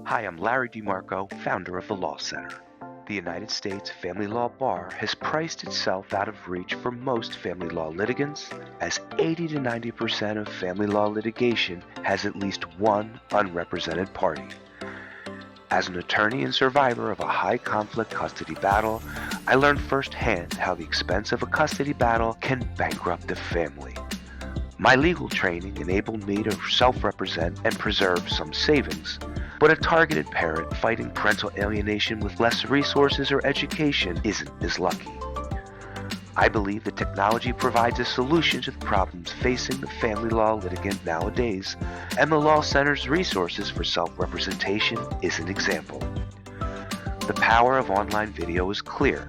Hi, I'm Larry DeMarco, founder of the Law Center. The United States Family Law Bar has priced itself out of reach for most family law litigants, as 80 to 90% of family law litigation has at least one unrepresented party. As an attorney and survivor of a high-conflict custody battle, I learned firsthand how the expense of a custody battle can bankrupt a family. My legal training enabled me to self-represent and preserve some savings, but a targeted parent fighting parental alienation with less resources or education isn't as lucky. I believe that technology provides a solution to the problems facing the family law litigant nowadays, and the Law Center's resources for self-representation is an example. The power of online video is clear.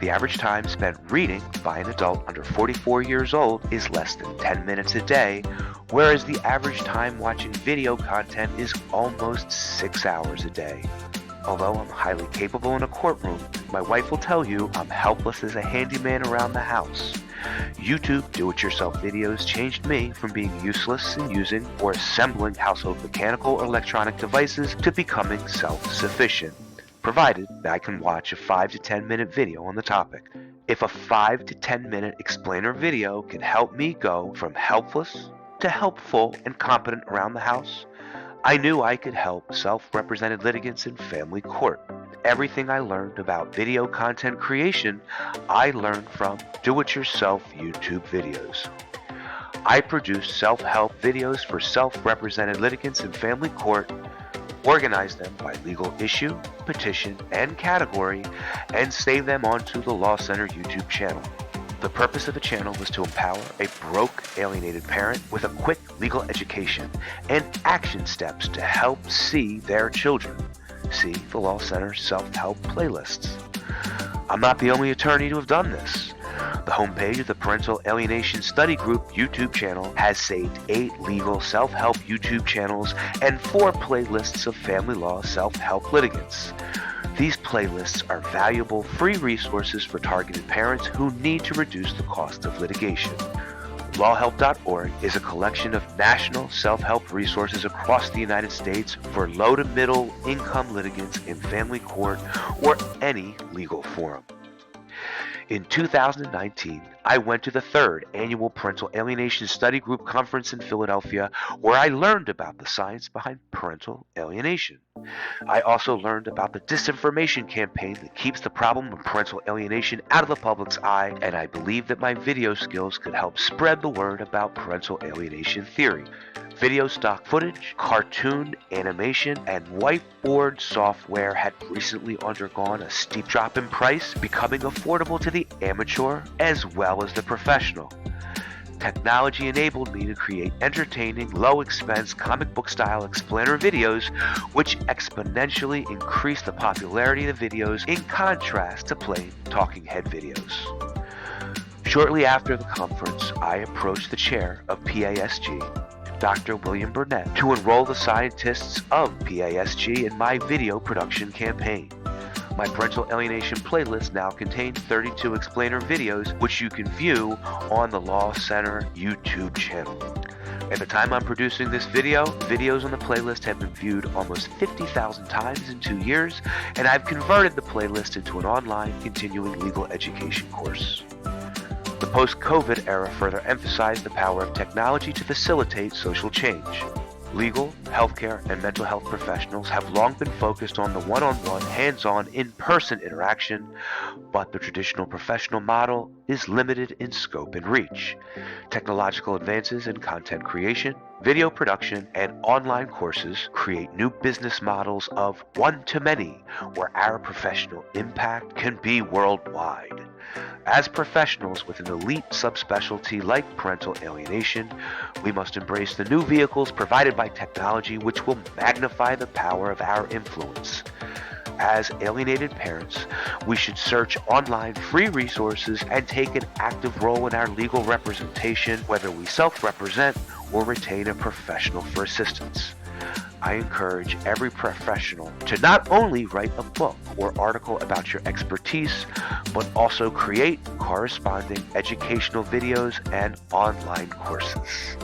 The average time spent reading by an adult under 44 years old is less than 10 minutes a day, whereas the average time watching video content is almost 6 hours a day. Although I'm highly capable in a courtroom, my wife will tell you I'm helpless as a handyman around the house. YouTube do-it-yourself videos changed me from being useless in using or assembling household mechanical or electronic devices to becoming self-sufficient, provided that I can watch a 5 to 10 minute video on the topic. If a 5 to 10 minute explainer video can help me go from helpless to helpful and competent around the house, I knew I could help self-represented litigants in family court. Everything I learned about video content creation, I learned from do-it-yourself YouTube videos. I produce self-help videos for self-represented litigants in family court, organize them by legal issue, petition, and category, and save them onto the Law Center YouTube channel. The purpose of the channel was to empower a broke, alienated parent with a quick legal education and action steps to help see their children. See the Law Center self-help playlists. I'm not the only attorney to have done this. The homepage of the Parental Alienation Study Group YouTube channel has saved 8 legal self-help YouTube channels and 4 playlists of family law self-help litigants. These playlists are valuable free resources for targeted parents who need to reduce the cost of litigation. Lawhelp.org is a collection of national self-help resources across the United States for low to middle income litigants in family court or any legal forum. In 2019, I went to the 3rd Annual Parental Alienation Study Group Conference in Philadelphia, where I learned about the science behind parental alienation. I also learned about the disinformation campaign that keeps the problem of parental alienation out of the public's eye, and I believe that my video skills could help spread the word about parental alienation theory. Video stock footage, cartoon animation, and whiteboard software had recently undergone a steep drop in price, becoming affordable to the amateur as well as the professional. Technology enabled me to create entertaining, low-expense, comic book-style explainer videos, which exponentially increased the popularity of the videos in contrast to plain talking head videos. Shortly after the conference, I approached the chair of PASG, Dr. William Burnett, to enroll the scientists of PASG in my video production campaign. My parental alienation playlist now contains 32 explainer videos, which you can view on the Law Center YouTube channel. At the time I'm producing this video, videos on the playlist have been viewed almost 50,000 times in 2 years, and I've converted the playlist into an online continuing legal education course. The post-COVID era further emphasized the power of technology to facilitate social change. Legal, healthcare, and mental health professionals have long been focused on the one-on-one, hands-on, in-person interaction, but the traditional professional model is limited in scope and reach. Technological advances in content creation, video production, and online courses create new business models of one-to-many, where our professional impact can be worldwide. As professionals with an elite subspecialty like parental alienation, we must embrace the new vehicles provided by technology which will magnify the power of our influence. As alienated parents, we should search online free resources and take an active role in our legal representation, whether we self-represent or retain a professional for assistance. I encourage every professional to not only write a book or article about your expertise, but also create corresponding educational videos and online courses.